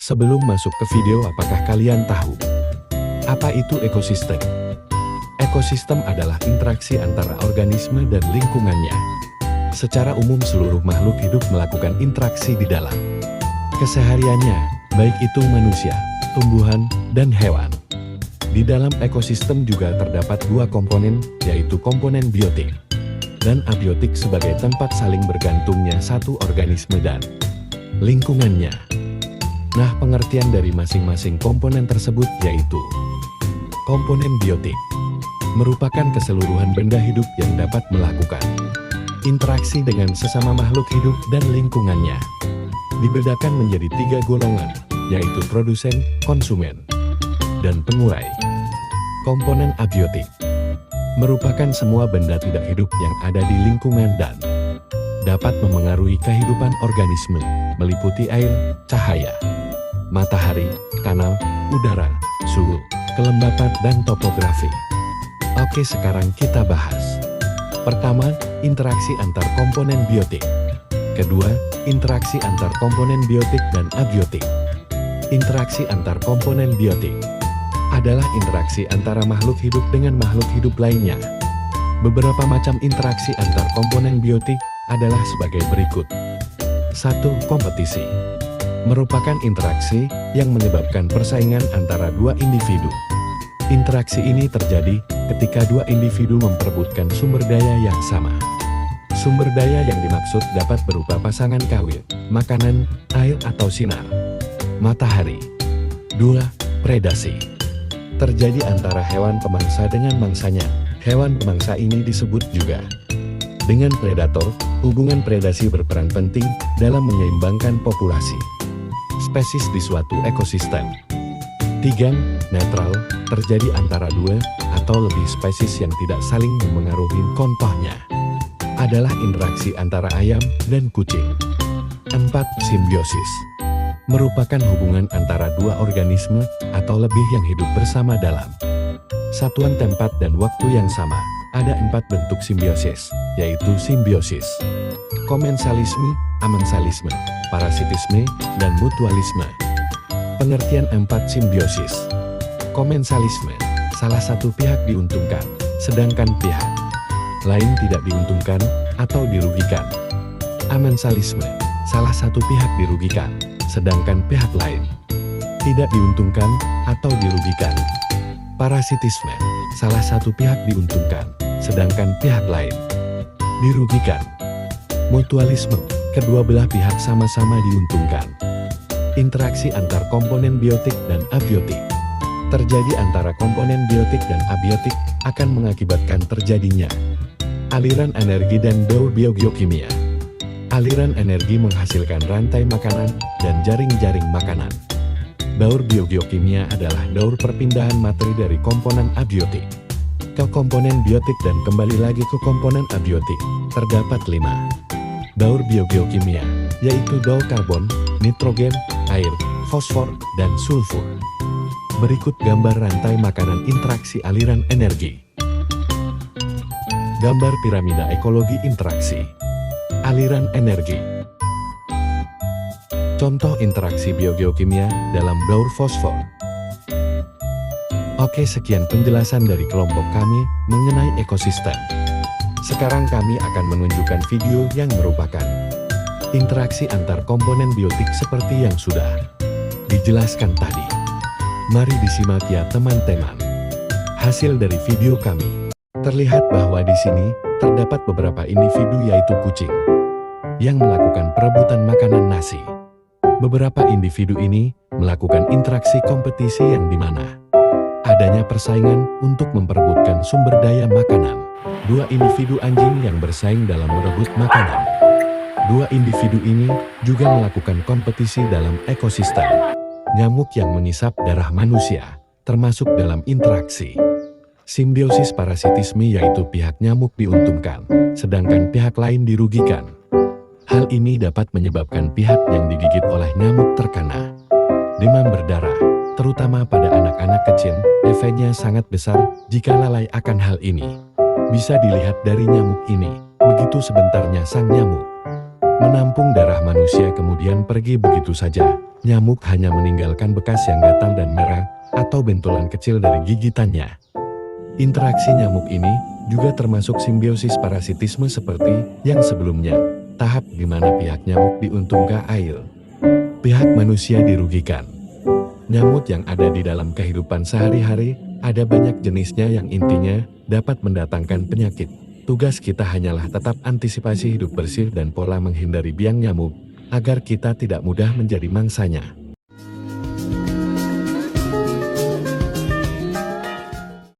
Sebelum masuk ke video, apakah kalian tahu apa itu ekosistem? Ekosistem adalah interaksi antara organisme dan lingkungannya. Secara umum seluruh makhluk hidup melakukan interaksi di dalam kesehariannya, baik itu manusia, tumbuhan, dan hewan. Di dalam ekosistem juga terdapat dua komponen, yaitu komponen biotik dan abiotik sebagai tempat saling bergantungnya satu organisme dan lingkungannya. Nah, pengertian dari masing-masing komponen tersebut yaitu komponen biotik merupakan keseluruhan benda hidup yang dapat melakukan interaksi dengan sesama makhluk hidup dan lingkungannya. Dibedakan menjadi tiga golongan, yaitu produsen, konsumen, dan pengurai. Komponen abiotik merupakan semua benda tidak hidup yang ada di lingkungan dan dapat memengaruhi kehidupan organisme, meliputi air, cahaya, matahari, tanah, udara, suhu, kelembapan, dan topografi. Oke, sekarang kita bahas. Pertama, interaksi antar komponen biotik. Kedua, interaksi antar komponen biotik dan abiotik. Interaksi antar komponen biotik adalah interaksi antara makhluk hidup dengan makhluk hidup lainnya. Beberapa macam interaksi antar komponen biotik adalah sebagai berikut. 1. Kompetisi merupakan interaksi yang menyebabkan persaingan antara dua individu. Interaksi ini terjadi ketika dua individu memperebutkan sumber daya yang sama. Sumber daya yang dimaksud dapat berupa pasangan kawin, makanan, air atau sinar matahari. 2. Predasi terjadi antara hewan pemangsa dengan mangsanya. Hewan pemangsa ini disebut juga dengan predator. Hubungan predasi berperan penting dalam menyeimbangkan populasi spesies di suatu ekosistem. 3. Netral terjadi antara dua atau lebih spesies yang tidak saling memengaruhi. Contohnya adalah interaksi antara ayam dan kucing. 4. Simbiosis merupakan hubungan antara dua organisme atau lebih yang hidup bersama dalam satuan tempat dan waktu yang sama. Ada 4 bentuk simbiosis, yaitu simbiosis, komensalisme, amensalisme, parasitisme, dan mutualisme. Pengertian 4 simbiosis. Komensalisme, salah satu pihak diuntungkan, sedangkan pihak lain tidak diuntungkan atau dirugikan. Amensalisme, salah satu pihak dirugikan, sedangkan pihak lain tidak diuntungkan atau dirugikan. Parasitisme, salah satu pihak diuntungkan, sedangkan pihak lain dirugikan. Mutualisme, kedua belah pihak sama-sama diuntungkan. Interaksi antar komponen biotik dan abiotik terjadi antara komponen biotik dan abiotik akan mengakibatkan terjadinya aliran energi dan daur biogeokimia. Aliran energi menghasilkan rantai makanan dan jaring-jaring makanan. Daur biogeokimia adalah daur perpindahan materi dari komponen abiotik ke komponen biotik dan kembali lagi ke komponen abiotik. Terdapat 5 daur biogeokimia, yaitu daur karbon, nitrogen, air, fosfor, dan sulfur. Berikut gambar rantai makanan interaksi aliran energi. Gambar piramida ekologi interaksi aliran energi. Contoh interaksi biogeokimia dalam daur fosfor. Oke, sekian penjelasan dari kelompok kami mengenai ekosistem. Sekarang kami akan menunjukkan video yang merupakan interaksi antar komponen biotik seperti yang sudah dijelaskan tadi. Mari disimak ya teman-teman. Hasil dari video kami. Terlihat bahwa di sini terdapat beberapa individu yaitu kucing yang melakukan perebutan makanan nasi. Beberapa individu ini melakukan interaksi kompetisi yang dimana adanya persaingan untuk memperebutkan sumber daya makanan. Dua individu anjing yang bersaing dalam merebut makanan. Dua individu ini juga melakukan kompetisi dalam ekosistem. Nyamuk yang mengisap darah manusia, termasuk dalam interaksi simbiosis parasitisme, yaitu pihak nyamuk diuntungkan, sedangkan pihak lain dirugikan. Hal ini dapat menyebabkan pihak yang digigit oleh nyamuk terkena demam berdarah, terutama pada anak-anak kecil. Efeknya sangat besar jika lalai akan hal ini. Bisa dilihat dari nyamuk ini, begitu sebentarnya sang nyamuk menampung darah manusia kemudian pergi begitu saja. Nyamuk hanya meninggalkan bekas yang gatal dan merah, atau bentulan kecil dari gigitannya. Interaksi nyamuk ini juga termasuk simbiosis parasitisme seperti yang sebelumnya, tahap di mana pihak nyamuk diuntungkan air. Pihak manusia dirugikan. Nyamuk yang ada di dalam kehidupan sehari-hari, ada banyak jenisnya yang intinya dapat mendatangkan penyakit. Tugas kita hanyalah tetap antisipasi hidup bersih dan pola menghindari biang nyamuk, agar kita tidak mudah menjadi mangsanya.